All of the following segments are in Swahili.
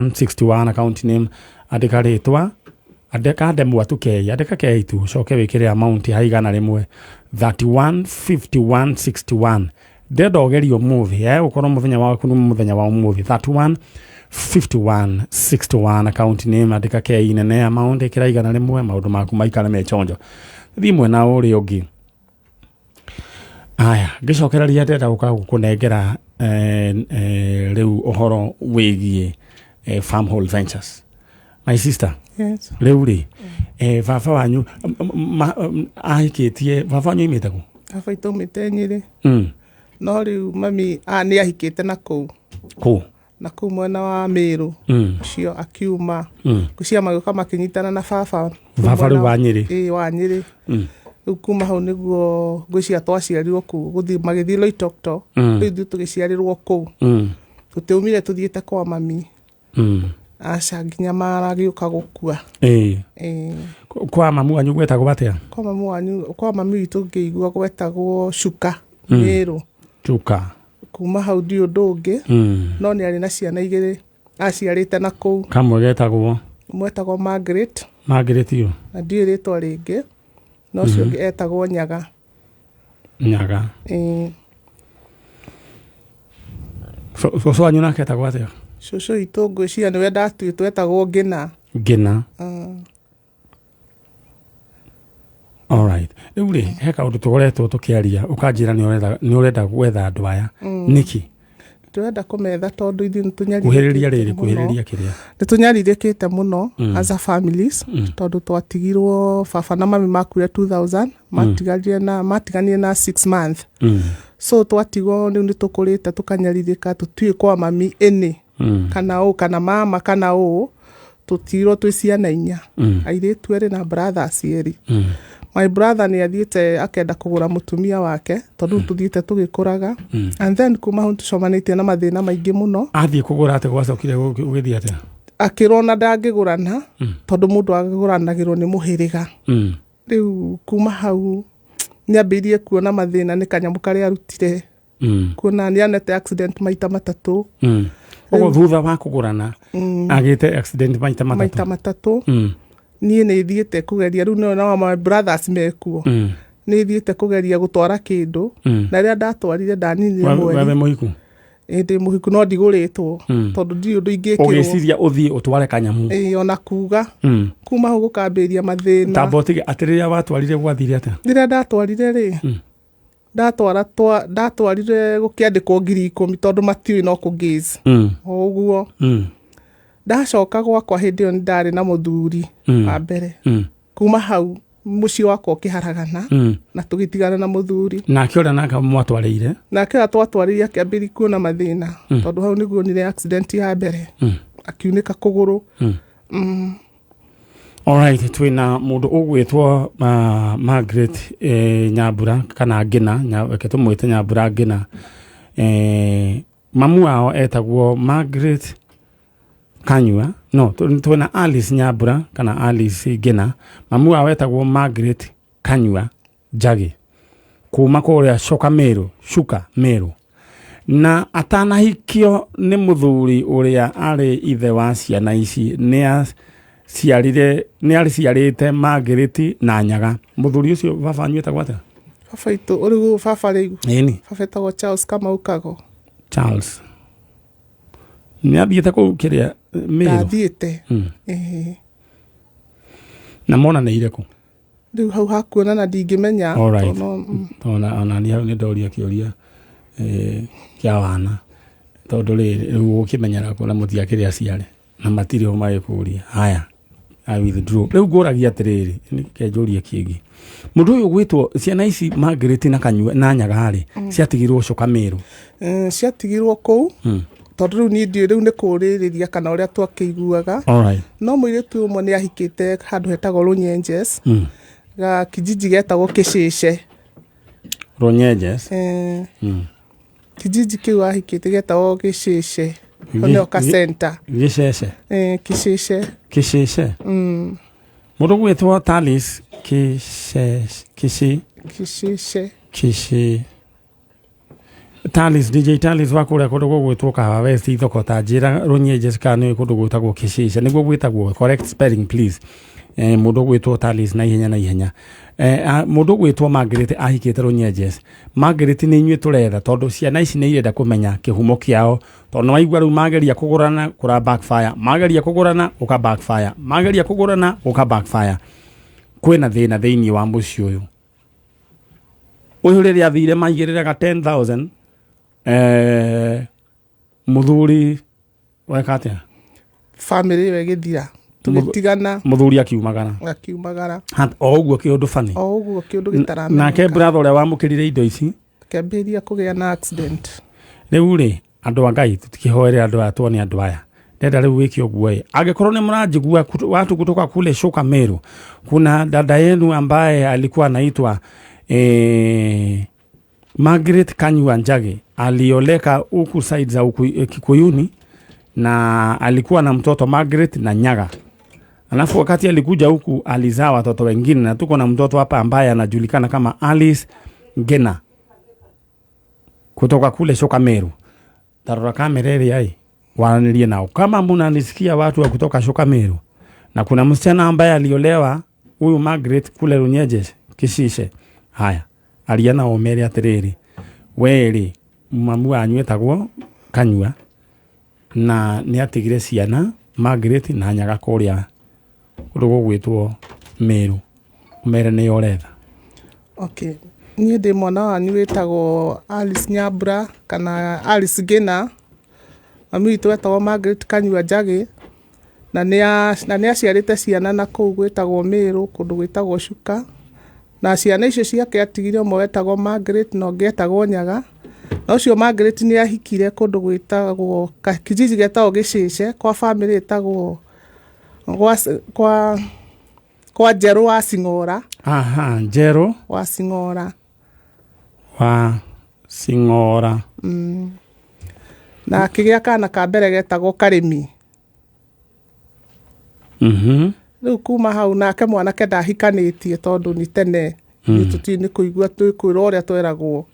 61 account name andika ritwa andika ndemwa tukei andika kei tu coke wikire amount haigana rimwe 315161 ndogerio muthi ukorwo muthenya waku ni muthenya wa muthi 315161 account name andika kei nene amount ikiraigana rimwe maundu maku maikare mechonjo thimwe na uri ungi aya ngicokereria ndenda gukunengera riu uhoro wigie farmhold ventures my sister. Yes. Leuri baba wanyu ahikitie baba wanyu imite ku baba itumite Nyeri no riu mami ni ahikite na ku mwena wa Meru cio akiuma kucia magioka makinyitana na baba riu wa Nyeri wa Nyeri kuma hau niguo ngwĩcia twaciarirwo kũu gũthiĩ magĩthiĩ Loitoktok rĩu ithuĩ tũgĩciarĩrwo kũu tũtiaumire tũthiĩte kwa mami aca nginya maragĩũka gũkua kwa mamu wanyu gwetagwo batia kwa mami witũ ngĩigua gwetagwo Cuka Meru kuma hau ndiũ ũndũ ũngĩ no nĩ arĩ na ciana igĩrĩ aciarĩte na kũu kamwe getagwo Margaret iyo na ndiũ rĩtwa rĩngĩ no cio ũngĩ etagwo Nyaga so wanyu nake etagwo atia cucu witũ ngwĩciria nĩwe ndatuĩtwo etagwo Ngina. Alright. Rĩu rĩ he kaũndũ tũgoretwo tũkĩaria ũkanjĩra nĩ ũrenda gwetha andũ aya nĩkĩ tũrenda kũmetha tondũ ithuĩ kuhĩrĩria kĩrĩa nĩtũnyarirĩkĩte mũno as a families tondũ twatigirwo baba na mami makuire 2000 matiganire na 6 months so twatigwo rĩu nĩtũkũrĩte tũkanyarirĩka tũtiũĩ kwa mami ĩnĩ kana mama kana tũtigirwo twĩ ciana 4 airĩtu erĩ na brothers erĩ my brother nĩ athiĩte akenda kũgũra mũtumia wake tondũ tũthiĩte tũgĩkũraga and then kuma hau tũcomanĩtie na mathĩna maingĩ mũno athiĩ kũgũra atĩ gwacokire ũgĩthiĩ atĩa akĩrona ndangĩgũrana tondũ mũndũ agĩgũranagĩrwo nĩ mũhĩrĩga rĩu kuma hau nĩambĩirie kuona mathĩna nĩ kanyamũ karĩa arutire kuona nĩanete accident maita 3 ũguo thutha wa kũgũrana agĩte accident maita 3 niĩ nĩ thiĩte kũgeria rĩu no my brothers mekuo nĩ thiĩte kũgeria gũtwara kĩndũ na rĩrĩa ndatwarire ndaninire mweri wewe mũhiku ndĩ mũhiku no ndigũrĩtwo tondũ ndirĩ ũndũ ingĩkĩrwo ũgĩciria ũthiĩ ũtware kanyamũ ona kuga kuma hau gũkambĩria mathĩna tambotige atĩ rĩrĩa watwarire gwathire atĩa rĩrĩa ndatwarire rĩ ndatwarire gũkĩandĩkwo 10,000 tondũ matiũĩ no kũgaze ũguo ndacoka gwakwa hĩndĩ ĩyo ndarĩ na mũthuri wa mbere kuma hau mũciĩ wakwa ũkĩharagana na tũgĩtigana na mũthuri nake ũrĩa nake mwatwarĩire twatwarĩire akĩambĩrĩria kuona mathĩna tondũ hau nĩguo nire accident ya mbere akiunĩka kũgũrũ alright twĩna mũndũ ũgwĩtwo Margaret Nyambura kana Ngina reke tũmwĩte Nyambura Ngina mamu wao etagwo Margaret Kanyua no twĩna Alice Nyambura kana Alice Ngina mamu wao etagwo Margaret Kanyua Njagi kuma kũrĩa Cuka Meru na atanahikio nĩ mũthuri ũrĩa arĩ ithe wa ciana ici nĩ ciarĩte Margaret na Nyaga mũthuri ũcio baba anyu etagwo atĩa baba itũ ũrĩgu baba rĩu baba etagwo Charles Kamau Kago Charles nĩ athiĩte kũu kĩrĩa Meru athiĩte na monanĩire kũ rĩu hau hakuonana ndingĩmenya ona nĩ hau nĩ ndoria kĩũria kĩa wana tondũ rĩu ũkĩmenyera kũrĩa mũtiakĩrĩ aciare na matirĩ ho magĩkũria haya I withdraw rĩu ngũragia atĩrĩrĩ kenjũria kĩngĩ mũndũ ũyũ gwĩtwo ciana ici Margaret na Kanyua na Nyaga ciatigirwo Cuka Meru ciatigirwo kũu tondũ rĩu niĩ ndiũĩ rĩu nĩ kũrĩrĩria kana ũrĩa twakĩiguaga no mũirĩtu ũmwe nĩ ahikĩte handũ hetagwo Runyenjes kijiji getagwo Kĩcĩce kijiji kĩu ahikĩte getagwo Kĩcĩce ono ka center Kĩcĩce mũndũ gwĩtwo Talis Talis DJ Talis wa kuria kundu gugwitwo Kahawa West ithoko ta njira Runyenjes kana ni kundu gwitagwo Kishisha niguo gwitagwo correct spelling please mundu gwitwo Talis na ihenya mundu gwitwo Margaret ahikite Runyenjes Margaret ni inyue turetha tondu ciana ici ni irenda kumenya kihumo kiao tondu waigua ru mageria kugurana kura backfire mageria kugurana uka backfire mageria kugurana uka backfire kwina thina thiini wa muci uyu uyu riria athire maigiriraga 10,000 muthuri wekatia family wegithira tugitigana muthuri akiumagara o uguo kiundu fani gitaramenya nake brother uria wamukirire indo ici kiambiria kugia na accident riu ri andu a Ngai tutikihoere andu atwo ni andu aya ndenda riu wiki uguo angekorwo ni murajigua watu kutoka kule Shuka Meru kuna dada yenu ambaye alikuwa anaitwa Margaret Kanyua Njagi alioleka huku side za huku Kikuyuni na alikuwa na mtoto Margaret na Nyaga. Alafu wakati alikuja huku alizaa watoto wengine na tuko na mtoto hapa ambaye anajulikana kama Alice Ngena kutoka kule Shuka Meru. Tarora kamereri ai wananilie nao kama mnanisikia watu wa kutoka Shuka Meru na kuna msichana ambaye aliolewa huyu Margaret kule Runyenjes Kishishe. Haya aliana omeri atiriri weri mamu anyuetagwo Kanyua na ni atigire ciana Margaret na Nyaga kuria rugo gwitwo Meru mere ni oretha okay ni ndi mwana wanyu wetagwo Alice Nyabura kana Alice Ngena mami twetagwo Margaret Kanyua Njagi na ni aciarite ciana na kuu gwetagwo Meru kundu gwetagwo Shuka na ciana icio ciake atigire mo wetagwo Margaret no getagwo Nyaga na ucio Margaret ni ahikire kundu gwetagwo kijiji getagwo Gishishe kwa family etagwo kwa Njeru wa Sing'ora Njeru wa Sing'ora na kigia kana ka mbere getagwo Karimi riu kuma hau nake mwanake ndahikanitie tondu ni tene tutini kuigua twikura uria tweragwo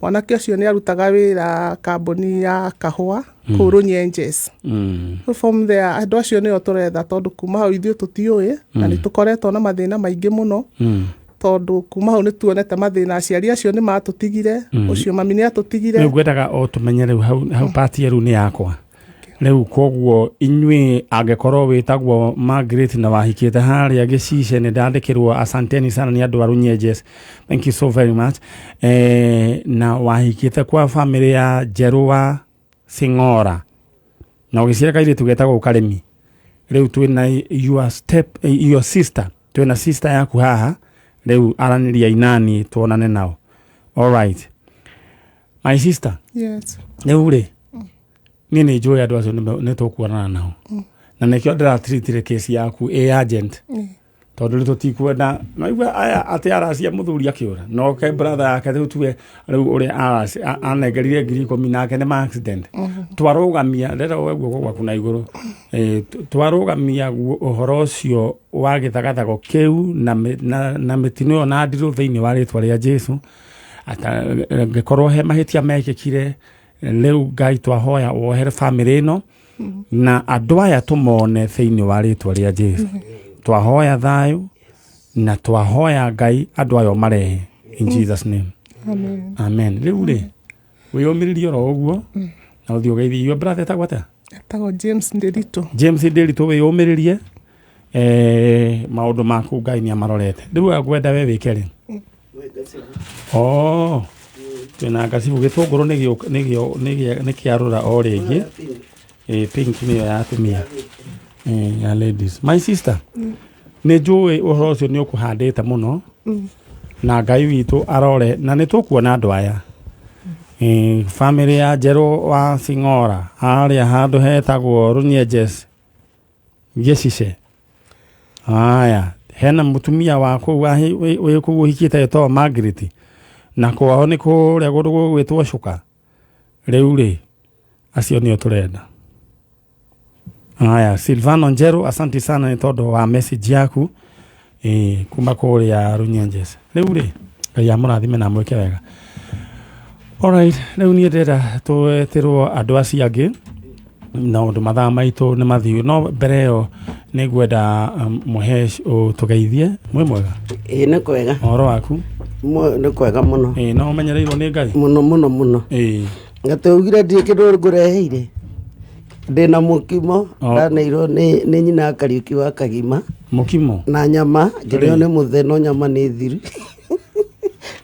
mwanake ucio ni arutaga wira kambuni ya kahua kuu Runyenjes from there andu acio nio turetha tondu kuma hau ithuĩ tutiũĩ na ni tukoretwo na mathina maingi muno tondu kuma hau ni tuonete mathina aciari acio ni matutigire ucio mami ni atutigire ni ngwendaga o tumenye riu hau party yeru ni yakwa riu koguo inyui angekorwo witagwo Margaret na wahikite haria Gishishe ni ndandikirwo asanteni sana ni andu a Runyenjes thank you so very much na wahikite kwa family ya Njeru wa Sing'ora na ugicira kaire tugetagwo Karimi riu twina your sister twina sister yaku haha riu araniria inani tuonane nao all right my sister yes riu ri nini joy andu acio ni tukuonana nao na nekio ndira treatire case yaku agent tondu tutikwenda na igua aya ati aracia muthuri akiura no ke brother yake riu tuwe riu uri anengerire 10,000 nake ni accident twarugamia ndera weguo kwa kuna iguru twarugamia uhoro ucio wa githagathago kiu na mitino na ndiru thiini wa ritwa ria Jesu ata ngekorwo he mahitia mekikire leu Ngai twahoya wohere family ino na andu aya tumone thiini wa ritwa ria Jesu twahoya thayu na twahoya Ngai andu ayo marehe in Jesus name amen riu ri wiyumiririe ro uguo na uthio geithi your brother tagwata James Nderito wiyumiririe maundu maku Ngai ni amarorete riu agwenda we wikere twina ngasibu gitunguru ni kiarura o ringi pink ni ya atumia ya ladies my sister ni njui uhoro ucio ni ukuhandite muno na Ngai witu arore na ni tukuona andu aya family ya Njeru wa Sing'ora aria handu hetagwo Runyenjes Gishishe aya hena mutumia wako we kuhikite eto Margaret na kwao ni kuria gundu gwitwo Shuka riu ri acio nio turenda aya Silvano Njeru asante sana ni tondu wa message yaku kuma kuria Runyenjes riu ri Ngai amurathime na mweke wega Alright, rĩu niĩ ndĩrenda twetĩrwo andũ acio angĩ na ũndũ mathaa maitũ nĩ mathiũ no mbere ĩyo nĩ ngwenda Mũhesh ũtũgeithie mwega nĩ kwega ũhoro waku nĩ kwega mũno no ũmenyereirwo nĩ Ngai mũno ngatũugire ndirĩ kĩndũ ngũreheire ndĩna mũkimo ndaneirwo nĩ nyina Kariuki wa Kagima mũkimo na nyama ngĩrĩo nĩ mũthee no nyama nĩ thiru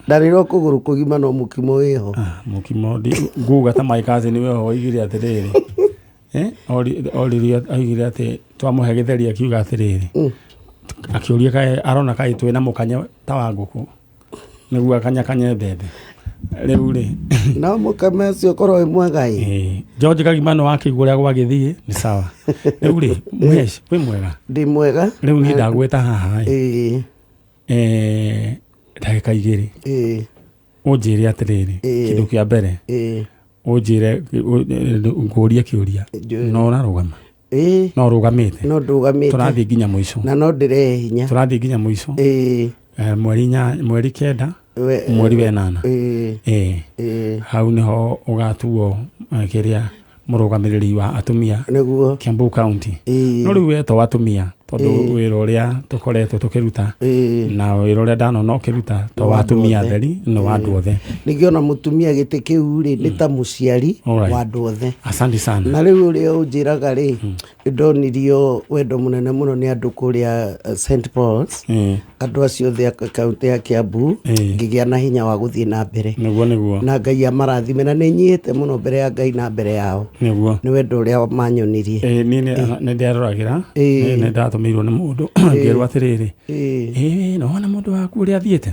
ndarĩrwo kũgũrũ kũgima no mũkimo wĩho mũkimo nguga ta my cousin wĩho oigire atĩrĩrĩ oririo oigire atĩ twamũhe gĩtheri akiuga atĩrĩrĩ akĩũria kaĩ arona kaĩ twĩna mũkanye ta wa ngũkũ nĩguo akanyakanye mbembe rĩu rĩ no mũkame ũcio korwo wĩ mwega George Kagima no akĩigua ũrĩa gwagĩthiĩ nĩ sawa rĩu rĩ Mũhesh wĩ mwega ndĩ mwega rĩu niĩ ndagwĩta haha ndagĩka igĩrĩ ũnjĩre atĩrĩrĩ kĩndũ kĩa mbere ũnjĩre ngũrie kĩũria no ũrarũgama no ũrũgamĩte tũrathiĩ nginya mũico na no ndĩrehe hinya tũrathiĩ nginya mũico mweri 9 mweri wa 8 hau nĩho ũgatuo kĩrĩa mũrũgamĩrĩri wa atumia Kiambu County no rĩu wetwo atumia tondũ wĩra ũrĩa tũkoretwo tũkĩruta na wĩra ũrĩa ndanona ũkĩruta to wa atumia theri no wa andũ othe nĩngĩona mũtumia gĩtĩ kĩu rĩ nĩ ta mũciari wa andũ othe asante sana na rĩu ũrĩa ũnjĩraga rĩ ndonirio wendo mũnene mũno nĩ andũ kũrĩa St Paul's andũ acio othe kaunti ya Kiambu ngĩgĩa na hinya wa gũthiĩ na mbere nĩguo na Ngai amarathime na nĩnyihĩte mũno mbere ya Ngai na mbere yao nĩ wendo ũrĩa manyonirie nĩ ndĩaroragĩra nĩ ndatũmĩirwo nĩ mũndũ ngĩrwo atĩrĩrĩ no wona mũndũ waku ũrĩa athiĩte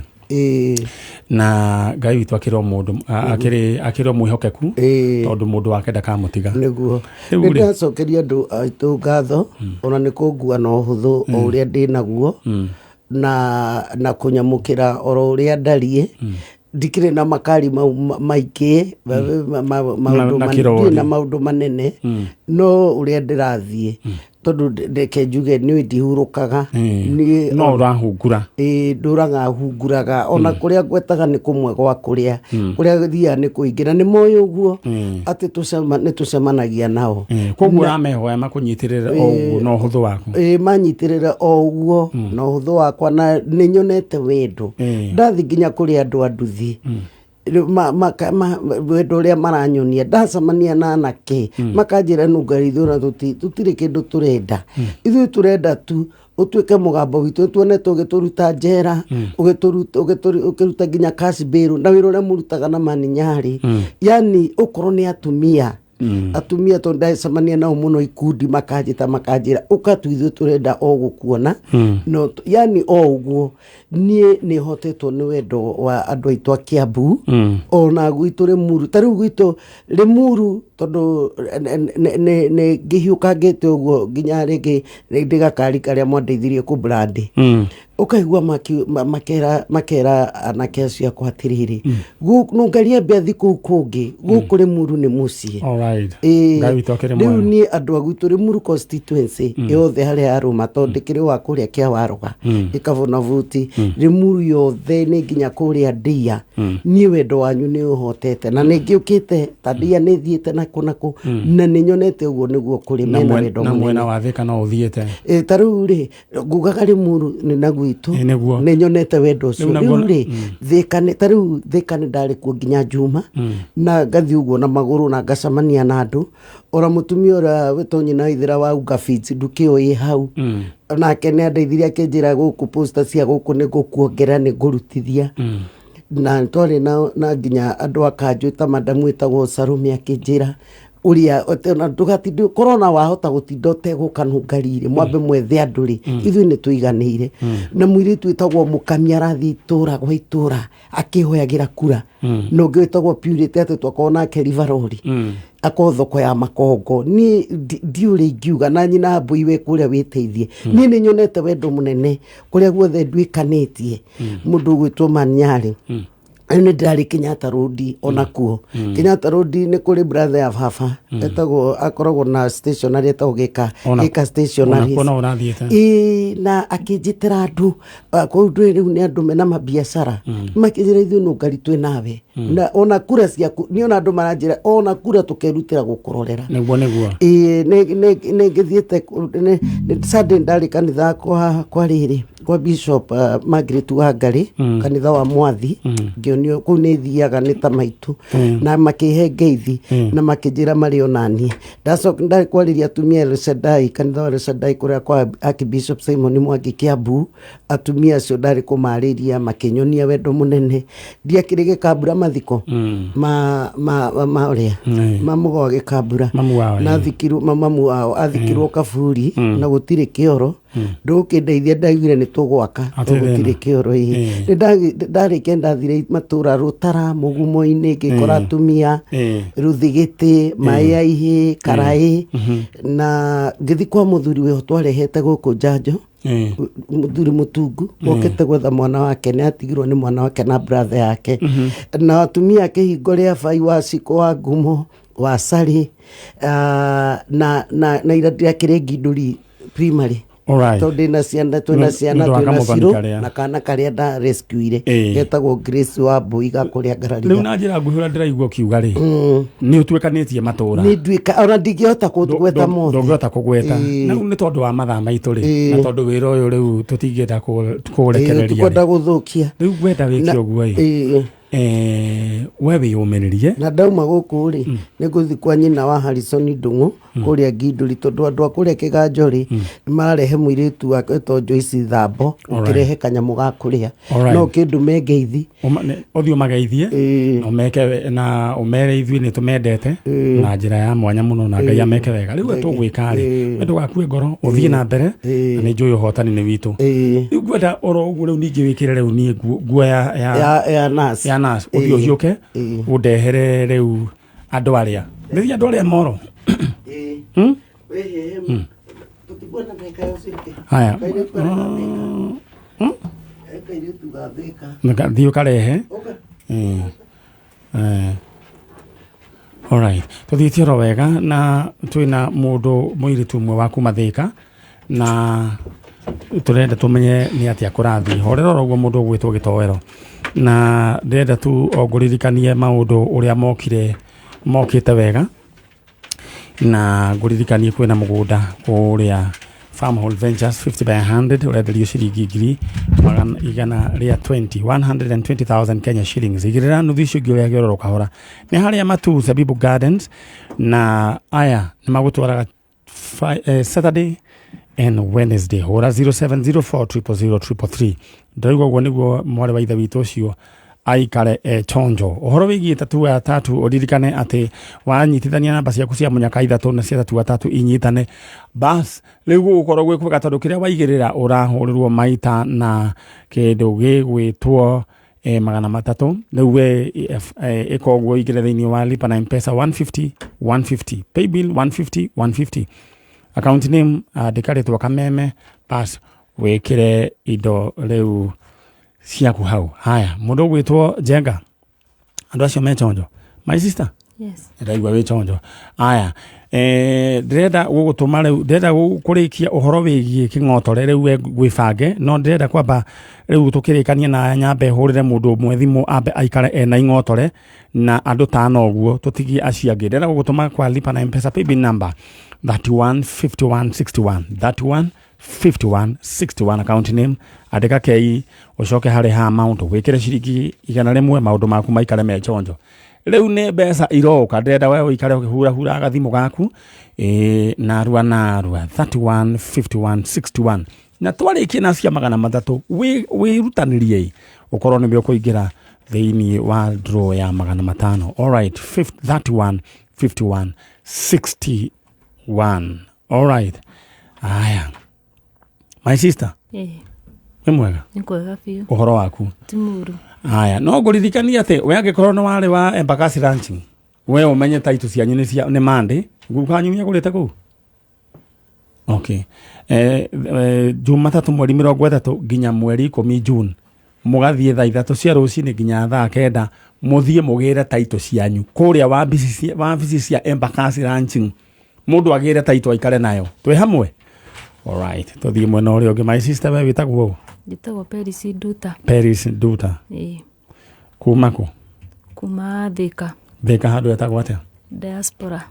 na Ngai witũ akĩrwo mũndũ akĩrwo mwĩhokeku tondũ mũndũ wake ndakamũtiga nĩguo nĩndacokeria andũ aitũ ngatho ona nĩ kũngua na ũhũthũ o ũrĩa ndĩ naguo na kũnyamũkĩra oro ũrĩa ndariĩ ndikĩrĩ na makari maingĩ na maũndũ manene no ũrĩa ndĩrathiĩ tondũ ndeke njuge nĩ ndihurũkaga no ũrahungura ndũraga hunguraga ona kũrĩa ngwetaga nĩ kũmwe gwa kũrĩa thiaga nĩ kũingĩra nĩ moĩ ũguo atĩ nĩ tũcemanagia nao koguo ũramehoya makũnyitĩrĩra o ũguo na ũhũthũ waku manyitĩrĩra o ũguo na ũhũthũ wakwa na nĩ nyonete wendo ndathi nginya kũrĩ andũ a nduthi wendo ũrĩa maranyonia ndacemania na anake makanjĩra nũngari ithuĩ tũtirĩ kĩndũ tũrenda ithuĩ tũrenda tu ũtuĩke mũgambo witũ tuonete ũgĩtũruta njera ũkĩruta nginya cash bail na wĩra ũrĩa mũrutaga na Mani Nyari yani ũkorwo nĩ atumia tondũ ndacemania nao mũno ikundi makanjĩra ũkatu ithuĩ tũrenda o gũkuona no yani o ũguo niĩ nĩ hotetwo nĩ wendo wa andũ aitũ a Kiambu ona gwitũ Limuru ta rĩu gwitũ Limuru tondũ nĩ ngĩhiũkangĩte ũguo nginya rĩngĩ ndĩgakari karĩa mwandeithirie kũ brand ũkaigua makera anake acio akwa atĩrĩrĩ nũngaria mbeathi kũu kũngĩ gũkũ Limuru nĩ mũciĩ rĩu niĩ andũ a gwitũ Limuru constituency yothe harĩa arũma tondũ ndĩkĩrĩ wa kũrĩa kĩa Waruga ĩkabona vuti Limuru yothe nĩ nginya kũrĩa Ndia niĩ wendo wanyu nĩ ũhotete na nĩ ngĩũkĩte ta Ndia nĩ thiĩte nakũ na nĩ nyonete ũguo nĩguo kũrĩ mena wendo na mwena wa Thika no ũthiĩte ta rĩu rĩ ngugaga Limuru nĩ na gwitũ nĩ nyonete wendo ũcio rĩu rĩ ta rĩu Thika nĩ ndarĩ kuo nginya Juma na ngathi ũguo na magũrũ na ngacemania na andũ ora mũtumia ũrĩa wĩtwo nyina Ithĩra wa Ugafits ndukĩoĩ hau nake nĩ andeithirie akĩnjĩra gũkũ poster cia gũkũ nĩ gũkuongera nĩ ngũrutithia na twarĩ na nginya andũ akanjũ ta madamu ĩtagwo Salome akĩnjĩra ũrĩa ona ndũgatinde korona wahota gũtinda ũtegũka nũngarire mwambe mwethe andũ rĩ ithuĩ nĩ tũiganĩire na mũirĩtu wĩtagwo Mũkamia arathiĩ itũra gwa itũra akĩhoyagĩra kura na ũngĩ wĩtagwo Purity atĩ twakorwo nake Rivarori akorwo thoko ya makongo niĩ ndiũrĩ ingiuga na nyina Mbui we kũrĩa wĩteithie niĩ nĩ nyonete wendo mũnene kũrĩa guothe nduĩkanĩtie mũndũ gwĩtwo Mani Nyari nĩ ndarĩ Kenyatta Road onakuo Kenyatta Road nĩ kũrĩ brother ya baba etagwo akoragwo na stationery etagwo Gĩka stationery na akĩnjĩtĩra andũ kũu rĩu nĩ andũ mena mabiacara makĩnjĩra ithuĩ nũngari twĩ nawe na ona kura ciaku ni ona andu maranjira ona kura tukerutira gukurorera niguo ne ngithiete Sunday ndari kanitha kwa riri kwa Bishop Margaret Wangari kanitha wa Mwathi ngionio ku ni thiaga ni ta maitu na makihe ngeithi na makijira mari onani ndacoka ndari kwariria atumia Elshadai kanitha wa Elshadai kuria kwa Archbishop Simon Mwangi Kiambu atumia acio ndari kumariria makinyonia wendo munene ndiakire gikambura mathiko ma uria mamugo gikambura na thikirwo mamu wao athikirwo kaburi na gutire kioro ndukindeithia ndaigire ni tugwaka gutire kioro ndarikia ndathire matura rutara mugumo-ini ngikora atumia ruthigiti maiaihi karai na ngithi kwa muthuri we twarehete guku njanjo muthuri mutungu okete gwetha mwana wake ni atigirwo ni mwana wake na brother yake na atumia ake hingo ria bai wa ciko wa ngumo wa Sari na iradia kirengi nduri primary tondu na ciana twina ciro na kana karia nda rescuire getagwo Grace wa Mbuiga kuria ngararia riu na njira nguhura ndiraigua kiuga ri ni utwikanitie matura ni ndwika ona ndingihota kugweta mothe ndongihota kugweta na ni tondu wa mathaa maitu ri na tondu wira uyu riu tutingenda kurekereria tukwenda guthukia riu gwenda wiki oguo we wiyumiririe na ndauma guku ri ni guthi kwa nyina wa Harrison Ndungu kuria Nginduri tondu andu akuria kiganjo ri mararehe muiritu wake to Joyce Thambo ukirehe kanyamu ga kuria no kindume ngeithi othio mageithie no meke na umere ithui ni tumendete na njira ya mwanya muno na Ngai ameke wega riu tugwika ri ndu gakue ngoro uthie na mbere na ni njui hotani ni witu riu gwenda oro uguo riu ningi wikire riu ni nguo ya nas uthio hiuke undehere riu andu aria nithia andu aria moro haya thiå karehe alright tuthiĩtie oro wega na twĩna mũndũ mũirĩtu ũmwe wa kuma Thĩka na tũrenda tũmenye nĩ atĩa kũrathiĩ horera oro ũguo mũndũ ũgwĩtwo Gĩtowero na ndĩrenda tu ngũririkanie maũndũ ũrĩa mokĩte wega na ngũririkanie kwĩna mũgũnda ũrĩa Farmhold Ventures 50 by 100 ũrenderio ciringi ngiri igana rĩa 120,000 Kenya shillings igĩrĩra nuthu icio ingĩ ũrĩa gĩororo kahora nĩ harĩa Matu Zabibu Gardens na aya nĩ magũtwaraga Saturday and Wednesday hora 0704000333 ndoigua ũguo nĩguo mwarĩ wa ithe witũ ũcio aikare chonjo uhoro wigi tatu ya tatu uririkane ati wanyitithania namba ciaku cia munyaka ithatu na cia tatu ya tatu inyitane bas riu gukorwo gwikuga tondu kiria waigirira urahurirwo maita na kindu gigwitwo 300 riu we ikogwo igire thiini wa lipa na M-Pesa 150 pay bill 150 account name ndikaritwo kameme bas wikire indo riu ciaku hau haya mundu gwitwo Jenga andu acio me chonjo my sister yes ndaigua we chonjo haya ndirenda gugutuma riu ndirenda kurikia uhoro wigie king'otore riu we gwibange no ndirenda kwamba riu tukirikania na nyambe hurire mundu umwe thimu ambe aikare ena ing'otore na andu tano uguo tutigie aciangi ndirenda gugutuma kwa lipa na M-Pesa pay bill number 315161 315161 account name andika kei ucoke hari ha amount wikire ciringi igana rimwe maundu maku maikare me chonjo riu ne mbeca iroka ndenda wewe uikare ukihura gathimu gaku narua 315161 na twarikie na cia magana mathatu wirutanirie ukorwo ni byo kuingira thiini wa draw ya magana matano alright 315161 alright aya my sister we mwega nikwega biũ uhoro waku timuru aya no nguririkania ati we angikorwo no wari wa Embakasi Ranching we umenye title cianyu ni mande ngukanyu nya gurite ku okay Jumatatu mweri 30 nginya mweri 10 June mugathie thaa 3 cia rucini nginya thaa 9 muthie mugire title cianyu kuria wa bici cia Embakasi Ranching mundu agire title aikare nayo twi hamwe alright tuthie mwena uria ungi my sister we witagwo gitagwo Paris Duta kuma ku kuma Thika handu etagwo atia diaspora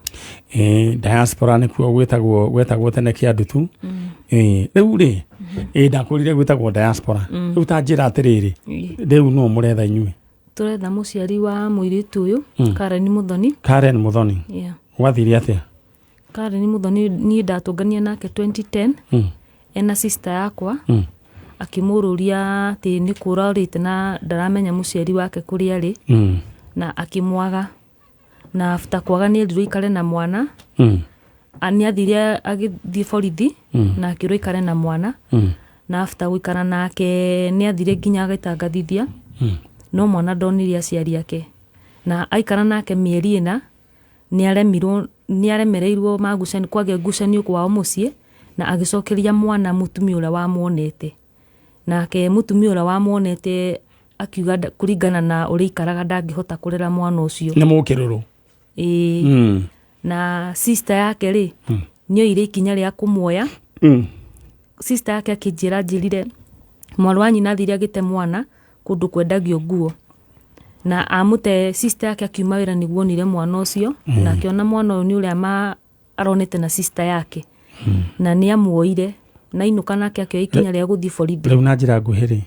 diaspora nĩkuo gwetagwo tene kĩandu tu rĩu rĩ ndakũrire gwĩtagwo diaspora rĩu ta njĩra atĩrĩrĩ rĩu no mũretha inyuĩ turetha mũciari wa mũirĩtu ũyũ Karen Muthoni gwathire atĩa Karen Muthoni niĩ ndatũngania nake 2010 ena sister yakwa akĩmũrũria atĩ nĩ kũra ũrĩte na ndaramenya mũciari wake kũrĩa arĩ na akĩmwaga na after kwaga nĩ erirwo ikare na mwana nĩ athire agĩthiĩ borithi na akĩrwo ikare na mwana na after gũikara nake nĩ athire nginya agĩtangathithia no mwana ndonire aciari ake na aikara nake mĩeri ĩna nĩ aremereirwo kwagĩa ngucanio kwao mũciĩ na agĩcokeria mwana mũtumia ũrĩa wamuonete nake mũtumia ũrĩa wamuonete akiuga kũringana na ũrĩa ikaraga ndangĩhota kũrera mwana ũcio nĩ mũkĩrũrũ na sister yake rĩ nĩoire ikinya rĩa kũmuoya sister yake njĩrire mwarĩ wa nyina athire agĩte mwana kũndũ kwendagio nguo na amũte sister yake akiuma wĩra nĩguo onire mwana ũcio na akĩona mwana ũyũ nĩ ũrĩa aronete na sister yake na nĩ amuoire na inũka nake akĩoya ikinya rĩa gũthiĩ borithi rĩu na njĩra nguhĩ rĩ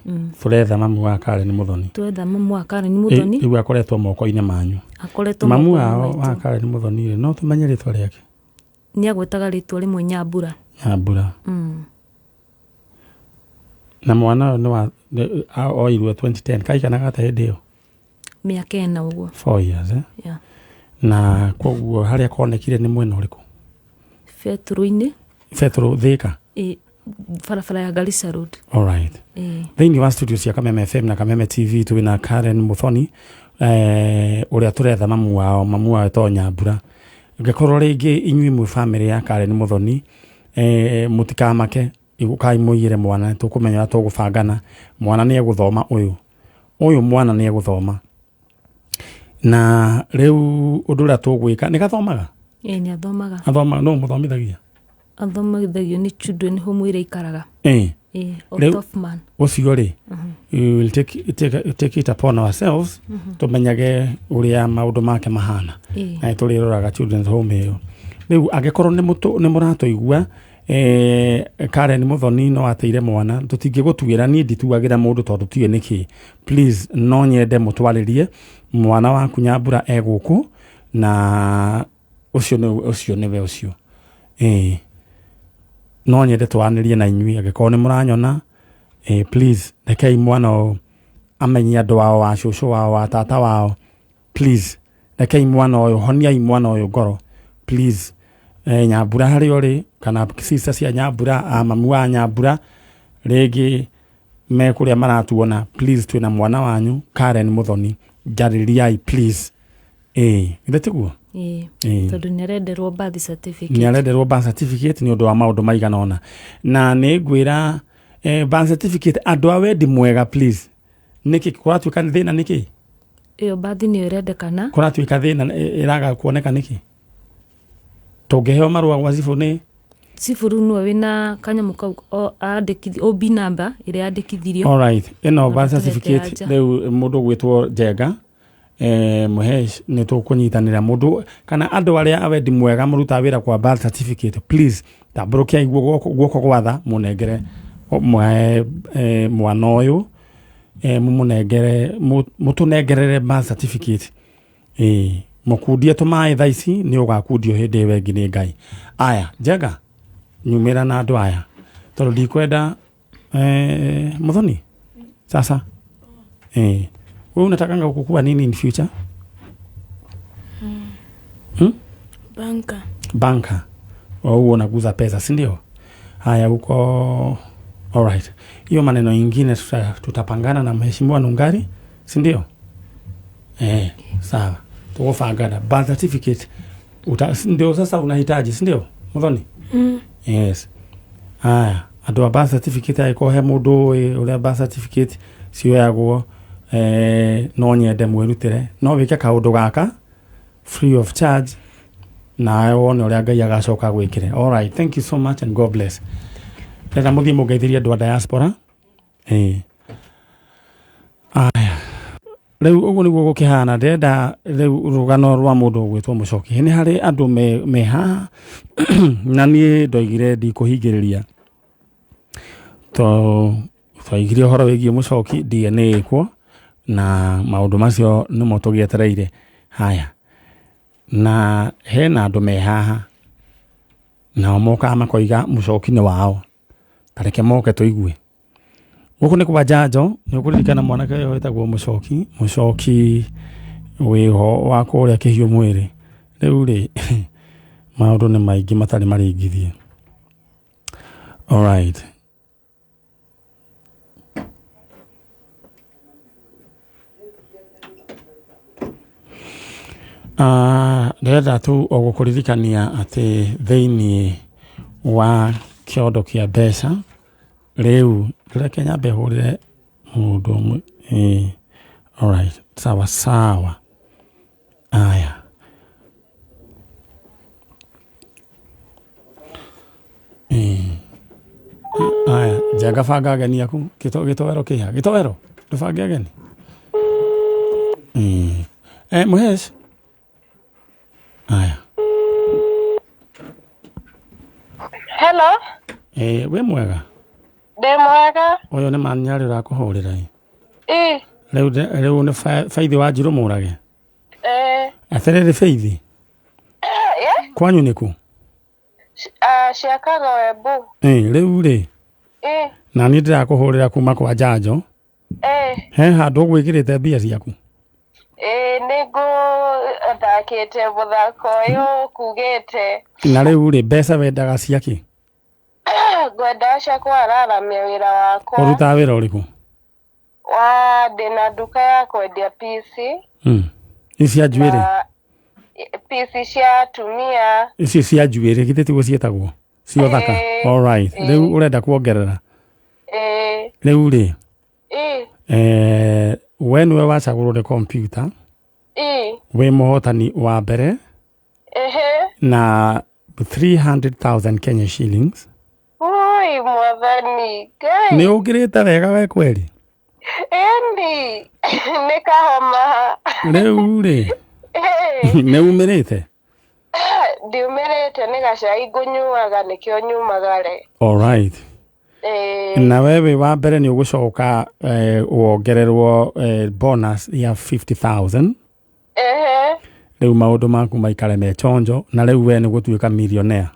tũretha mamu wa Karen Muthoni rĩu akoretwo moko-inĩ manyu mamu wa Karen Muthoni rĩ no tũmenye rĩtwa rĩake nĩ agwetaga rĩtwa rĩmwe Nyambura na mwana ũyũ oirwo 2010 kaikanaga ata hĩndĩ ĩyo mĩaka 4 ũguo 4 years na koguo harĩa konekire nĩ mwena ũrĩkũ Petro Thika barabara ya Garissa Road. Alright. Thĩinĩ wa studio cia Kameme FM na Kameme TV twĩna Karen Muthoni ũrĩa tũretha mamu wao to Nyambura. Ngĩkorwo rĩngĩ inyuĩ mwĩ family ya Karen Muthoni mũtikamake igukai mũiyĩre mwana tũkũmenya tũgũbangana mwana nĩ egũthoma ũyũ mwana nĩ egũthoma na rĩu ũndũ ũrĩa tũgwĩka nĩ gathomaga nĩ athomaga no mũthomithagio nĩ children home ĩrĩa ikaraga Otofman ũcio rĩ we will take it upon ourselves tũmenyage ũrĩa maũndũ make mahana na tũrĩroraga children's home ĩyo rĩu angĩkorwo nĩ mũratũigua Karen Muthoni no ateire mwana tũtingĩgũtuĩra niĩ ndituagĩra mũndũ tondũ tiwe nĩkĩ please no nyende mũtwarĩrie mwana waku Nyambura egũkũ na ũcio nĩwe ũcio no nyende twanĩrie na inyuĩ angĩkorwo nĩ mũranyona please rekei mwana amenye andũ wao wa cũcũ wao wa tata wao please rekei mwana ũyũ honiai mwana ũyũ ngoro please Nyambura harĩ ũrĩ kana sister cia Nyambura mamu wa Nyambura rĩngĩ me kũrĩa maratuona please twĩna mwana wanyu Karen Muthoni njarĩriai please tiguo tondũ nĩarenderwo birth certificate nĩ ũndũ wa maũndũ maigana ona na nĩ ngwĩra birth certificate andũ a wendi mwega please nĩkĩ kũratuĩka thĩna nĩkĩ ĩyo birth nĩyo ĩrendekana kũratuĩka thĩna ĩraga kuoneka nĩkĩ tũngĩheo marũa gwa cibũ nĩ cibũ rĩu nĩwe wĩna kanyamũ kau OB number ĩrĩa yandĩkithirio alright ĩno birth certificate rĩu mũndũ gwĩtwo Njenga muhesh nĩ tũkũnyitanĩra mũndũ kana andũ arĩa awendi mwega mũruta wĩra kwa birth certificate please tambũrũkiai guoko gwatha mũnengere mwana ũyũ mũtũnengerere birth certificate mũkundie tũmaĩ thaa ici nĩ ũgakundio hĩndĩ ĩyo ĩngĩ nĩ Ngai aya Njenga nyumĩra na andũ aya tondũ ndikwenda Muthoni sasa wewe unataka kukua nini in future banka au unaguza pesa si ndio haya huko alright hiyo maneno ingine tutapangana na mheshimiwa Nungari si ndio sawa tukofangana birth certificate ndio sasa unahitaji si ndio Muthoni yes haya andũ birth certificate aikohe mũndũ ũrĩa birth certificate sioyagwo no nyende mwĩrutĩre no wĩke kaũndũ gaka free of charge na wone ũrĩa Ngai agacoka gwĩkĩre alright thank you so much and God bless rĩrĩa mũthiĩ mũngeithĩrie andũ a diaspora aya Rĩu ũguo nĩguo gũkĩhana ndenda rĩu rũgano rwa mũndũ gwĩtwo Mũchoki nĩ harĩ andũ me haha na niĩ ndoigire ndikũhingĩrĩria twaigire ũhoro wĩgiĩ Mũchoki DNA ĩkwo na maũndũ macio nĩmo tũgĩetereire haya na hena andũ me haha nao mokaga makoiga Mũchoki nĩ wao tareke moke tũigue gũkũ nĩ kwa njanjo nĩ ũkũririkana mwanake ũyũ wĩtagwo Mũchoki wĩho wa kũrĩa Kĩhiũ Mwĩrĩ rĩu rĩ maũndũ nĩ maingĩ matarĩ maringithie. Alright. Ndĩrenda tu o gũkũririkania atĩ thĩinĩ wa kĩondo kĩa mbeca rĩu reke nyambe hũrĩre mũndũ ũmwe. Alright, sawa. Aya. Aya, njenga banga ageni aku gĩtowero kĩha gĩtowero ndũbange ageni. Mũheci. Aya. Hello. We mwega. Ndĩ mwega. Ũyũ nĩ Mami Nyari ũrakũhũrĩra. Rĩu nĩ Faithi wa Njirũ Mũrage. Atĩrĩrĩ Faithi. Kwanyu nĩ kũ? Ciakaga Embu. Rĩu rĩ. Na niĩ ndĩrakũhũrĩra kuma kwa njanjo. He handũ ũgwĩkĩrĩte mbia ciaku? Nĩngũ thakĩte mũthako ũyũ kugĩte. Na rĩu rĩ mbeca wendaga ciakĩ? Ngwenda cia kũararamia wĩra wakwa. Ũrutaga wĩra ũrĩkũ? Ndĩna nduka ya kwendia PC. Ici cia njuĩrĩ? PC cia atumia. Ici cia njuĩrĩ githĩ tiguo ciĩtagwo? Cio thaka. Alright. Rĩu ũrenda kuongerera? Rĩu rĩ. We nĩwe wacagũrwo nĩ kompiuta. Wĩ mũhotani wa mbere. Na 300,000 Kenya shillings. Oi mwathani. Nĩ ũngĩrĩte wega we kweri? Endi. Nĩ kahoma. Rĩu rĩ. Nĩ umĩrĩte? Ndiumĩrĩte nĩ gacai ngũnyuaga nĩkĩo nyumagare. Alright. Na wewe wa mbere nĩ ũgũcoka wongererwo bonus ya 50,000. Rĩu maũndũ maku maikare me chonjo na rĩu we nĩ gũtuĩka millionaire.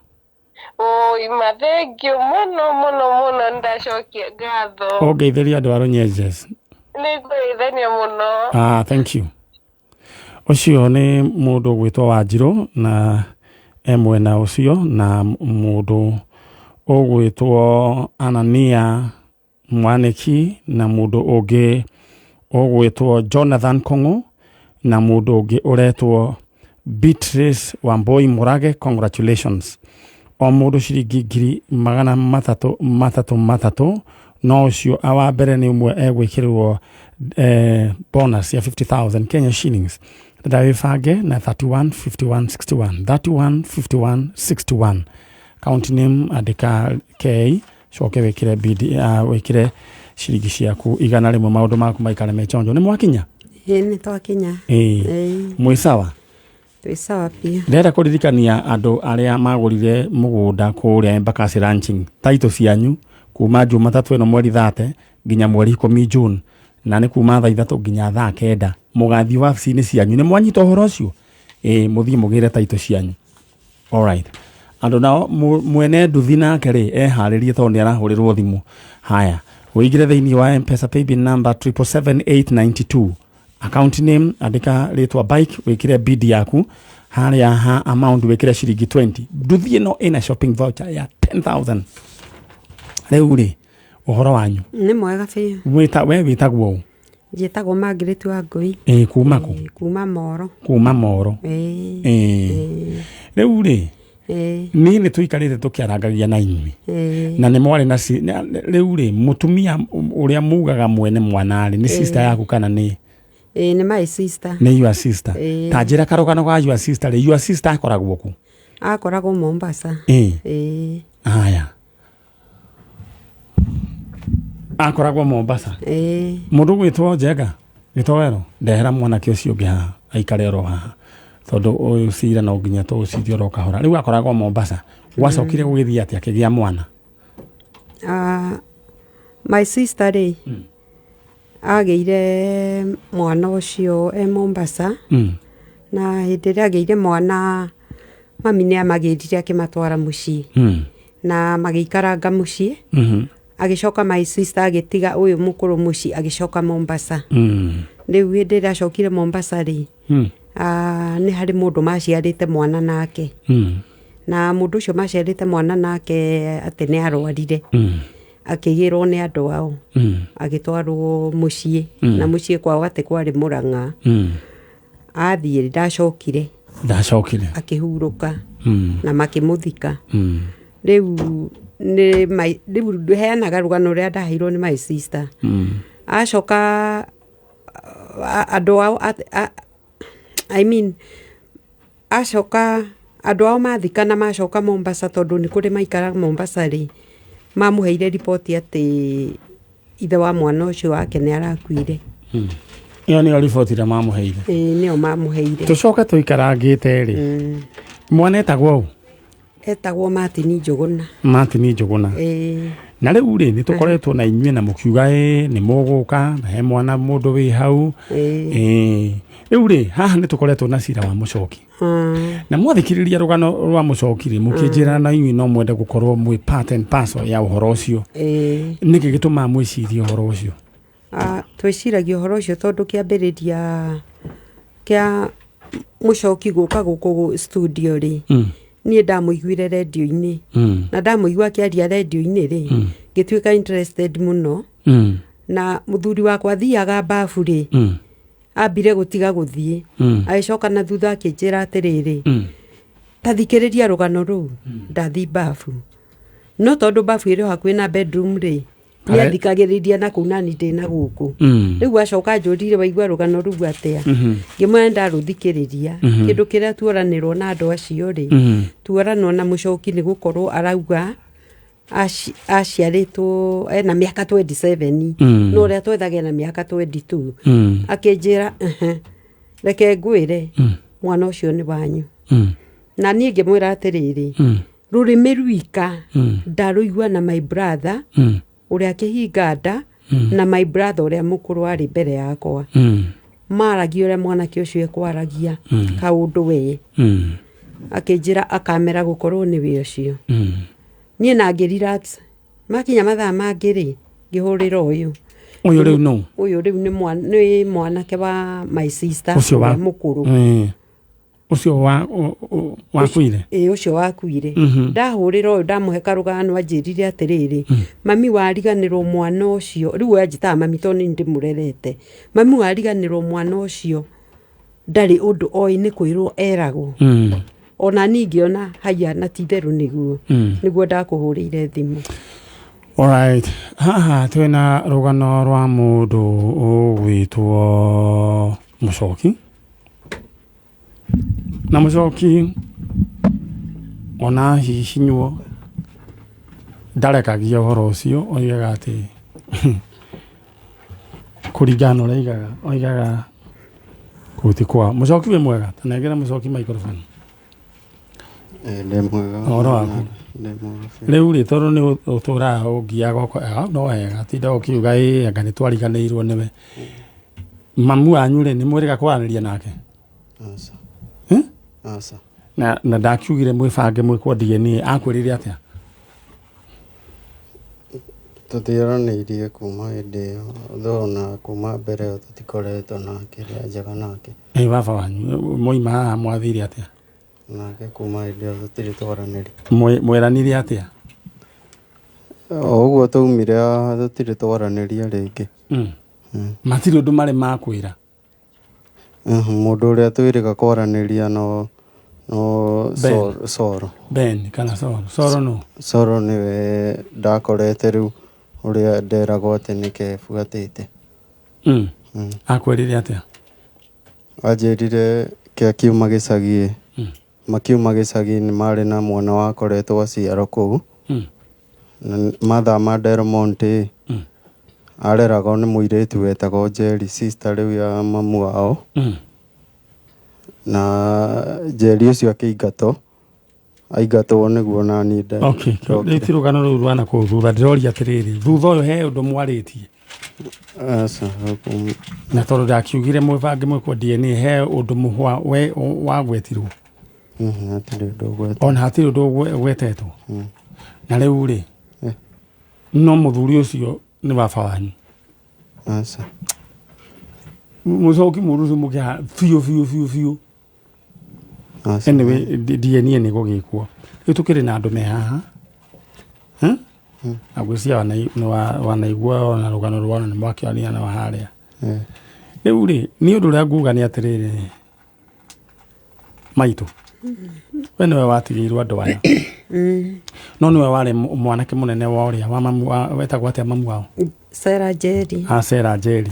Oi mathengio mũno ndacokia ngatho. Ongeithĩria andũ a Runyenjes. Nĩngũgeithania mũno. Thank you. Ũcio nĩ mũndũ gwĩtwo Wanjirũ na mwena ũcio na mũndũ ũgwĩtwo Anania Mwaniki na mũndũ ũngĩ ũgwĩtwo Jonathan Kong'o na mũndũ ũngĩ ũretwo Beatrice Wamboi Mũrage. Congratulations. O mũndũ ciringi 300 no ũcio awa mbere nĩ ũmwe egwĩkĩrĩrwo bonus ya 50,000 Kenya shillings. Ndagĩbange na 315161 315161 count name andĩka K coke wĩkĩre bid wĩkĩre ciringi ciaku igana rĩmwe maũndũ maku maikare me chonjo. Nĩ mwakinya? Nĩ twakinya. Mwĩ sawa? Twĩ sawa pia. Ndĩrenda kũririkania andũ arĩa magũrire mũgũnda kũrĩa Embakasi ranching taito cianyu kuma Jumatatũ ĩno mweri 30 nginya mweri 10 June na nĩ kuma thaa 3 nginya thaa 9 mũgathiĩ wabici-inĩ cianyu. Nĩ mwanyita ũhoro ũcio? Mũthiĩ mũgĩre taito cianyu. Alright. Andũ nao mwene nduthi nake rĩ eharĩrie tondũ nĩ arahũrĩrwo thimũ. Haya, wĩigire thĩinĩ wa M-Pesa paybill number 777,892. Account name andĩka rĩtwa bike wĩkĩre bid yaku harĩa ha amount wĩkĩre ciringi 20. Nduthi ĩno ĩna shopping voucher ya 10,000. Rĩu rĩ ũhoro wanyu? Nĩ mwega biũ. We wĩtagwo ũ? Njĩtagwo Margaret Wangui. Kuma kũ? Kuma Moro. Kuma Moro. Rĩu rĩ niĩ nĩ tũikarĩte tũkĩarangagia na inyuĩ na nĩ mwarĩ na rĩu rĩ mũtumia ũrĩa mugaga mwene mwanarĩ nĩ sister yaku kana nĩ? Nĩ my sister. Nĩ your sister. Ta njĩra karũgano ga your sister rĩ your sister akoragwo kũ? Akoragwo Mombasa. Haya. Akoragwo Mombasa. Mũndũ gwĩtwo Njenga. gĩtowero ndehera mwanake ũcio ũngĩ haha aikare oro haha tondũ ũyũ cira no nginya tũũcithie oro kahora rĩu akoragwo Mombasa gwacokire gũgĩthiĩ atĩa akĩgĩa mwana my sister rĩ agĩire mwana ũcio Mombasa na hĩndĩ ĩrĩa agĩire mwana mami nĩ amagĩrire akĩmatwara mũciĩ na magĩikaranga mũciĩ agĩcoka my sister agĩtiga ũyũ mũkũrũ mũciĩ agĩcoka Mombasa rĩu hĩndĩ ĩrĩa acokire Mombasa rĩ nĩ harĩ mũndũ maciarĩte mwana nake na mũndũ ũcio maciarĩte mwana nake atĩ nĩ arwarire akĩgĩrwo nĩ andũ ao agĩtwarwo mũciĩ na mũciĩ kwao atĩ kwarĩ Mũrang'a athiĩ ndacokire akĩhurũka na makĩmũthika rĩu heanaga rũgano rũrĩa ndaheirwo nĩ my sister acoka andũ ao acoka andũ ao mathikana macoka Mombasa tondũ nĩ kũrĩ maikaraga Mombasa rĩ mamũheire riboti atĩ ithe wa mwana ũcio wake nĩ arakuire ĩyo nĩyo riboti ĩrĩa mamũheire nĩyo mamũheire tũcoke tũikarangĩte rĩ mwana etagwo etagwo Martin Njũgũna na rĩu rĩ nĩ tũkoretwo na inyuĩ na mũkiuga nĩ mũgũka na he mwana mũndũ wĩ hau rĩu rĩ haha nĩ tũkoretwo na cira wa mũcoki na mwathikĩrĩria rũgano rwa mũcoki rĩ mũkĩnjĩra na inyuĩ no mwende gũkorwo mwĩ part and parcel ya ũhoro ũcio nĩkĩ gĩtũmaga mwĩcirie ũhoro ũcio twĩciragia ũhoro ũcio tondũ kĩambĩrĩria kĩa mũcoki gũka gũkũ studio rĩ niĩ ndamũiguire redio-inĩ na ndamũigua akĩaria redio-inĩ rĩ ngĩtuĩka interested mũno na mũthuri wakwa athiaga mbabu rĩ ambire gũtiga gũthiĩ agĩcoka na thutha akĩnjĩra atĩrĩrĩ tathikĩrĩria rũgano rũu ndathi mbabu no tondũ mbabu ĩrĩ hakuhĩ na bedroom rĩ nĩ athikagĩrĩria na kũu nani ndĩna gũkũ rĩu acoka njũrire waigua rũgano rũu atĩa ngĩmwĩra ndarũthikĩrĩria kĩndũ kĩrĩa tuoranĩrwo na andũ acio rĩ tuoranwo na mũcoki nĩ gũkorwo arauga aciarĩtwo ena mĩaka 27 no ũrĩa twethaga na mĩaka 22 akĩnjĩra reke ngwĩre mwana ũcio nĩ wanyu na niĩ ngĩmwĩra atĩrĩrĩ rũrĩmĩ rwika ndarũigua na my brother ũrĩa akĩhinga nda na my brother ũrĩa mũkũrũ arĩ mbere yakwa maragia ũrĩa mwanake ũcio ekwaragia kaũndũ we akĩnjĩra akamera gũkorwo nĩ we ũcio niĩ na ngĩrelax makinya mathaa mangĩ rĩ ngĩhũrĩra ũyũ rĩu nĩ mwanake wa my sister ũrĩa mũkũrũ ũcio wakuire ũcio wakuire ndahũrĩra ũyũ ndamũhe karũgano anjĩrire atĩrĩrĩ mami wariganĩrwo mwana ũcio rĩu anjĩtaga mami tondũ nĩ ndĩmũrerete mami wariganĩrwo mwana ũcio ndarĩ ũndũ oĩ nĩ kwĩrwo eragwo ona ningĩona haya na titherũ nĩguo ndakũhũrĩire thimũ alright haha twĩna rũgano rwa mũndũ ũgwĩtwo mũcoki na mũcoki ona hihinywo ndarekagia ũhoro ũcio oigaga atĩ kũringana ũrĩa oigaga kuti kwa mũcoki wĩ mwega tanengera mũcoki microphone ndĩ mwega ũhoro waku rĩu rĩ tondũ nĩ ũtũraga ũngiaga no wega tinda ũkiuga anga nĩ twariganĩirwo nĩwe mamu wanyu rĩ nĩ mwĩrĩga kwaranĩria nake na ndakiugire mwĩbange mwĩkwo DNA akwĩrire atĩa tũtiaranĩirie kuma hĩndĩ ĩyo thona kuma mbere ĩyo tũtikoretwo na kĩrĩa njega nake baba wanyu moima haha mwathire atĩa nake kuma hĩndĩ ĩyo tũtirĩ twaranĩria mweranire atĩa o ũguo twaumire haha tũtirĩ twaranĩria rĩngĩ matirĩ ũndũ marĩ makwĩra mũndũ ũrĩa twĩrĩga kwaranĩria no Soro Ben kana Soro no Soro nĩwe ndakorete rĩu ũrĩa nderagwo atĩ nĩke bugatĩte akwĩrire atĩa anjĩrire akiuma gĩcagi makiuma gĩcagi nĩ marĩ na mwana wakoretwo aciarwo kũu mathaa ma Delmonte areragwo nĩ mũirĩtu wetagwo Njeri, sister rĩu ya mamu wao. Na Njeri ũcio aingatwo nĩguo nani nda. Okay, rĩu ti rũgano rũu rwana kũu thutha ndĩroria atĩrĩrĩ, thutha ũyũ he ũndũ mwarĩtie? Aca, na tondũ ndakiugire mũbange mwĩkwo DNA, he ũndũ mũhwa we wagwetirwo? Hatirĩ ũndũ ũgwetetwo. Ona hatirĩ ũndũ ũgwetetwo? Na rĩu rĩ, no mũthuri ũcio nĩ baba wanyu? Aca. Mũcoki mũrucu mũkĩha biũ. Anyway, DNA nĩ gũgĩkwo. Rĩu tũkĩrĩ na andũ me haha. Agwĩcia wanaigua ona rũgano rwana nĩ mwakĩania na waharĩa. Rĩu rĩ, nĩ ũndũ ũrĩa nguga nĩ atĩrĩrĩ, maitũ, we nĩwe watigĩirwo andũ aya. No nĩwe warĩ mwanake mũnene wa ũrĩa wa mamu wetagwo atĩa mamu wao? Sarah Njeri. Sarah Njeri.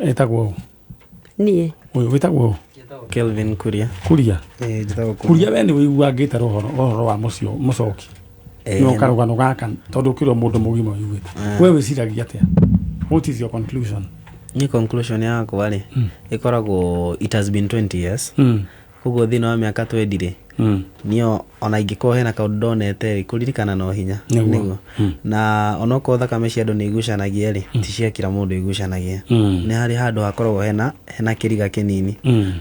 Etagwo niĩ. Ũyũ wetagwo Kelvin Kuria. Kuria we nĩ wĩiguangĩte ũhoro wa mũcoki nĩ karũgano gaka tondũ ũkĩrwo mũndũ mũgima wĩiguĩte. We wĩciragia atĩa? What is your conclusion? Ni conclusion yakwa rĩ ĩkoragwo it has been 20 years. Koguo thĩinĩ wa mĩaka 20 rĩ nĩo ona ingĩkorwo hena kaũndũ ndonete kũririkana no hinya nĩguo. Na onokorwo thakame cia andũ nĩ igucanagia rĩ ti cia kila mũndũ igucanagia. Nĩ harĩ handũ hakoragwo hena kĩriga kĩnini.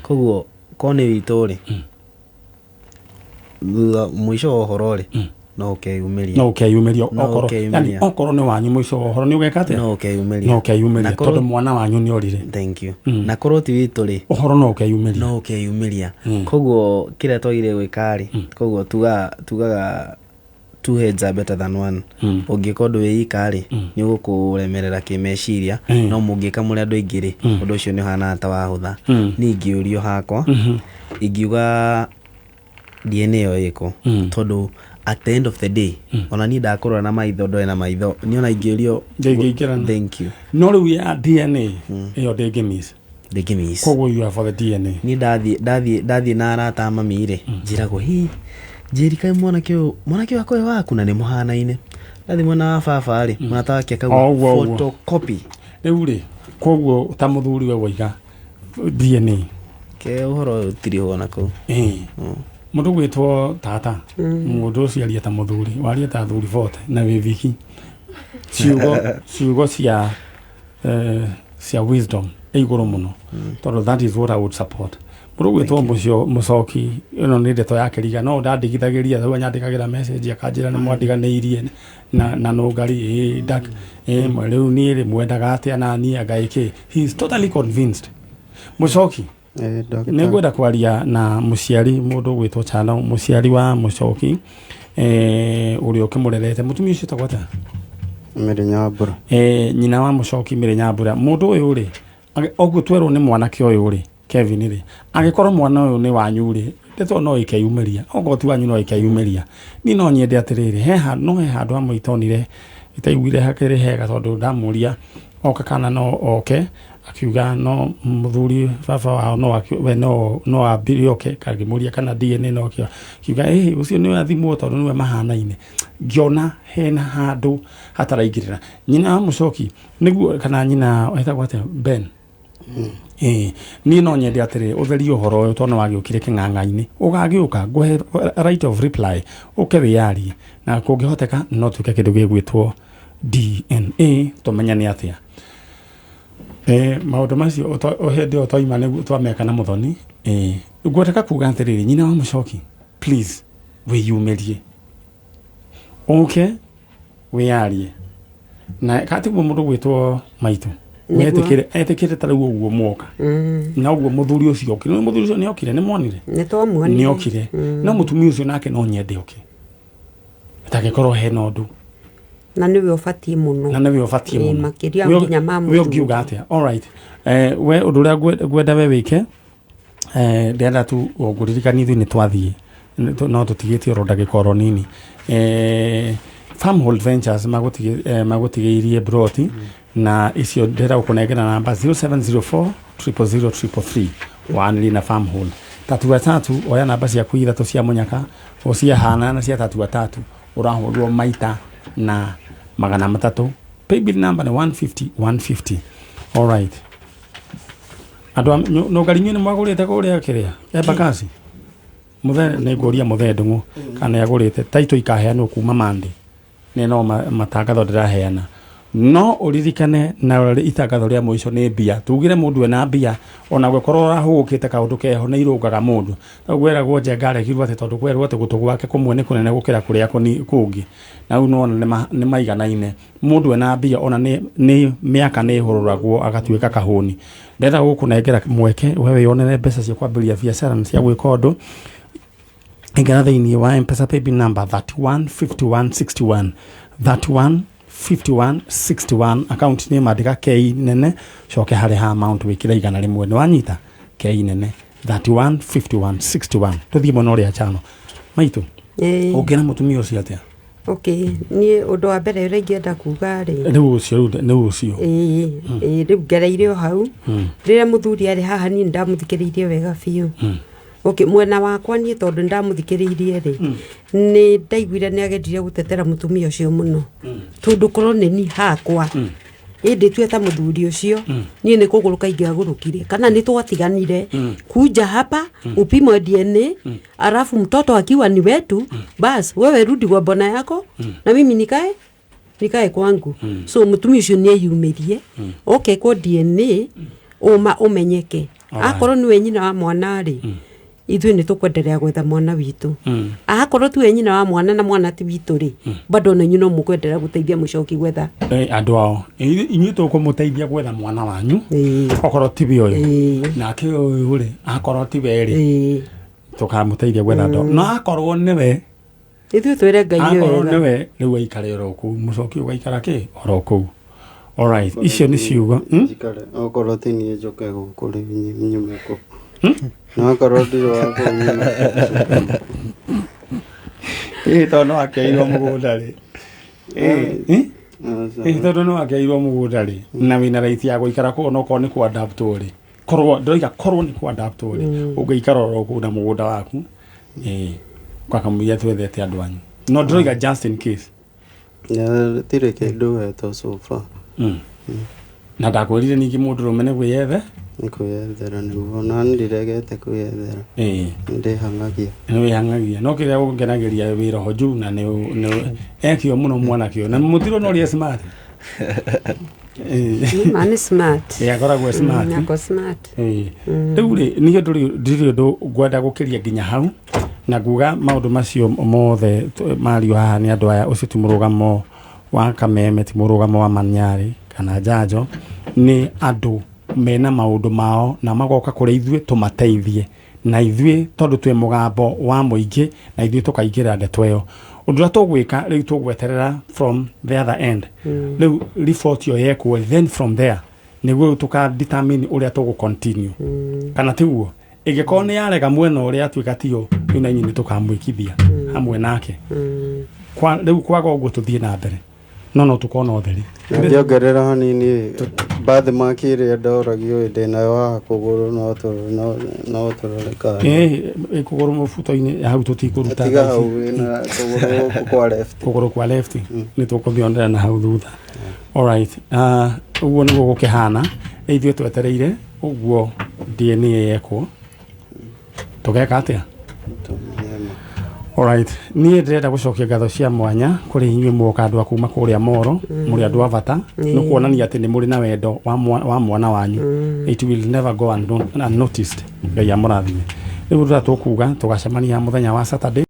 Koguo ko nĩ witũ rĩ thutha mũico wa ũhoro rĩ no ũkeyumĩria okorwo nĩ wanyu mũico wa ũhoro nĩ ũgeka atĩa? No ũkeyumĩria tondũ mwana wanyu nĩ orire. Thank you. Na korwo ti witũ rĩ ũhoro no ũkeyumĩria. Koguo kĩrĩa twagĩrĩire gwĩka rĩ koguo tugaga two heads are better than one. Ũngĩka ũndũ wĩika rĩ nĩ ũgũkũremerera kĩmeciria, no mũngĩka mũrĩ andũ aingĩ rĩ ũndũ ũcio nĩ ũhana ta wahũtha. Niĩ ingĩũrio hakwa ingiuga DNA ĩyo ĩko tondũ at the end of the day ona niĩ ndakũrora na maitho ndoe na maitho nĩ ona ingĩũrio. Thank you. No rĩu ya DNA ĩyo ndĩngĩmiss. Koguo you are for the DNA. Niĩ ndathiĩ na arata a mami rĩ njĩragwo Njeri kaĩ mwanake wakwa waku na nĩ mũhanaine. Ndathi mwena wa baba rĩ mũrata wake akauga photocopy. Rĩu rĩ koguo ta mũthuri we waiga DNA ke ũhoro ũyũ tiri ho nako. Mũndũ gwĩtwo tata mũndũ ũcio aria ta mũthuri waria ta thuri vote na wĩviki ciugo cia wisdom igũrũ mũno tondũ that is what I would support. Mũndũ gwĩtwo mũcoki ĩno nĩ ndeto yake riga no ndandigithagĩria thau nyandĩkagĩra message akanjĩra nĩ mwandiganĩirie na nũngari rĩu niĩ rĩ mwendaga atĩa na niĩ agaĩkĩ. He is totally convinced. Mũcoki nĩ ngwenda kwaria na mũciari mũndũ gwĩtwo Chalo, mũciari wa mũcoki ũrĩa ũkĩmũrerete. Mũtumia ũcio tagwo atĩa? Mĩrĩ Nyambura. Nyina wa mũcoki Mĩrĩ Nyambura. Mũndũ ũyũ rĩ ũguo twerwo nĩ mwanake ũyũ rĩ Kevin rĩ agĩkorwo mwana ũyũ nĩ wanyu rĩ ndeto no ikeyumĩria okorwo ti wanyu no ikeyumĩria. Niĩ no nyende atĩrĩrĩ he handũ hamwe itonire itaiguire hakĩrĩ hega tondũ ndamũria oka kana no oke akiuga no mũthuri baba wao no ambire oke kagĩmũria kana DNA no kĩo akiuga ũcio nĩ athimwo tondũ nĩwe mahanaine. Ngĩona hena handũ hataraingĩrĩra. Nyina wa mũcoki nĩguo kana nyina etagwo atĩa Ben. Niĩ no nyende atĩrĩ ũtherie ũhoro ũyũ tondũ wagĩũkire kĩng'ang'a-inĩ ũgagĩũka ngũhe right of reply ũke wĩyarie na kũngĩhoteka no tuĩke kĩndũ gĩgwĩtwo DNA tũmenya nĩ atĩa. Maũndũ macio hĩndĩ ĩyo twaima nĩguo twameka na mũthoni. Ngwendeka kuuga atĩrĩrĩ nyina wa mũcoki please wĩyumĩrie ũke wĩyarie na katiguo mũndũ gwĩtwo maitũ etĩkĩre ta rĩu ũguo mwoka na ũguo mũthuri ũcio okire. No mũthuri ũcio nĩ okire nĩ mwonire nĩ okire no mũtumia ũcio nake no nyende oke atagĩkorwo hena ũndũ na nĩwe ũbatiĩ mũno makĩria nginya mamu we ũngiuga atĩa. All right, we ũndũ ũrĩa ngwenda we wĩke ndĩrenda tu ũngũririkanie ithuĩ nĩ twathiĩ no tũtigĩtie oro ndagĩka oro nini. Farmhold Ventures magũtigĩirie broti na icio ndĩrenda gũkũnengera namba 0704 000 333 wanĩrĩ na Farmhold. Tatu atatu oya namba ciaku ithatũ cia mũnyaka ũciahana na cia tatu atatu ũrahũrwo maita na 300 paybill number nĩ 150 alright andũ no ngari nyinyi mwagũrĩte kũrĩa kĩrĩa Embakasi mũthee nĩ ngũria mũthee ndung'u kana yagũrĩte title ikaheanwo kuma Monday nĩ no matangatho ndĩraheana no ũririkane na itangatho rĩa mũico nĩ mbia tugire mũndũ ena mbia ona gũkorwo rahũkĩte kaũndũ keho nĩ irũngaga mũndũ gwĩragwo njengaregirwo atĩ tondũ kwĩrwo atĩ gũtũ gwake kũmwe nĩ kũnene gũkĩra kũrĩa kũngĩ na no nĩ maiganaine mũndũ ena mbia ona nĩ mĩaka nĩ hũrũragwo agatuĩka kahũni ndenda gũkũnengera mweke wewe yonere mbeca cia kwambĩrĩria biacara na cia gwĩka ũndũ ingĩra thĩinĩ wa M-Pesa paybill number 315161 315161 account name andika KE nene coke harĩ ha amount wĩkĩra igana rĩmwe nĩ wanyita KE nene 315161 tũthiĩ mũno ũrĩa chano maitũ ũngĩra mũtumia ũcio atĩa okay niĩ ũndũ wa mbere ũrĩa ingĩenda kuga rĩ nĩ ũcio rĩu ngereire o hau rĩrĩa mũthuri arĩ haha niĩ ndamuthikĩrĩirie wega biũ okay mwena wakwa niĩ tondũ ndamuthikĩrĩirie rĩ nĩ ndaiguire nĩ agendire gũtetera mũtumia ũcio mũno tondũ korwo nĩ ni hakwa ĩndĩ tueta mũthuri ũcio niĩ nĩ kũgũrũka ingĩagũrũkire kana nĩ twatiganire kuja hapa upimwe DNA alafu mtoto akiwa ni wetu bas wewe rudi kwa bwana yako na mimi nikae kwangu so mũtumia ũcio nĩ eyumĩrie okay kwa DNA umenyeke akorwo nĩ nyina wa mwana rĩ ithuĩ nĩ tũkwenderea gwetha mwana witũ akorwo tu nyina wa mwana na mwana ti witũ rĩ bado no nyino mũkwenderea gũteithia mũcoki gwetha andũ ao inyuĩ tũkũmũteithia gwetha mwana wanyu okorwo ti we ũyũ nake ũyũ rĩ akorwo ti we rĩ tũkamũteithia gwetha ndo no akorwo nĩwe ithuĩ twĩre Ngai wega akorwo nĩwe rĩu aikare oro kũu mũcoki ũgaikara kĩ oro kũu alright icio nĩ ciugo okorwo ti niĩ njoke gũkũ rĩ nyumĩko no korwo ndirĩ wakũ tondũ akĩirwo mũgũnda rĩ tondũ no akĩirwo mũgũnda rĩ na wĩna raiti ya gũikara kũu no korwo nĩ kwa adaptwo rĩ korwo nĩ kwa adaptwo rĩ ũngĩikara oro kũu na mũgũnda waku kwakamũia twethete andũ anyu no ndĩroiga just in case tirĩ kĩndũ wetwo so far na ndakwĩrire ningĩ mũndũrũme nĩ gwĩyethe nĩ kwĩyethera nĩguo na ndiregete kwĩyethera nĩwĩhangagia no kĩrĩa ũngenagĩria wĩ roho njuu na ekio mũno mwanake ũyũ na mũtirũ no rĩa smart man smart akoragwo smart rĩu rĩ niĩ ndirĩ ũndũ ngwenda gũkĩria nginya hau na nguga maũndũ macio mothe mario haha nĩ andũ aya ũcio ti mũrũgamo wa Kameme ti mũrũgamo wa Manyari kana Njanjo nĩ andũ mena maũndũ mao na magoka kũrĩ ithuĩ tũmateithie na ithuĩ tondũ twĩ mũgambo wa mũingĩ na ithuĩ tũkaingĩra ndeto ĩyo ũndũ ũrĩa tũgwĩka rĩu tũgweterera from the other end rĩu report ĩyo yekwo then from there nĩguo tũkadetermine ũrĩa tũgũcontinue kana tiguo ĩngĩkorwo nĩ yarega mwena ũrĩa atuĩka tio rĩu na inyuĩ tũkamwĩkithia hamwe nake rĩu kwaga ũguo tũthiĩ na mbere no tukona ũtheri ngĩongerera hanini bathi makĩrĩa ndoragio ndĩnayo wa kũgũrũ no tũroreka kũgũrũ mũbuto-inĩ hau tũtikũruta tiga hau na kũgũrũ kwa left nĩ tũkũthionera na hau thutha alright ũguo nĩguo gũkĩhana ithuĩ twetereire ũguo DNA yekwo tũgeka atĩa alright niĩ ndĩrenda gũcokia ngatho cia mwanya kũrĩ inyuĩ mwoka andũ a kuma kũrĩa Moro mũrĩ andũ a bata nĩ kuonania atĩ nĩ mũrĩ na wendo wa mwana wanyu it will never go unnoticed Ngai amũrathime rĩu tũkuga tũgacemania mũthenya wa Saturday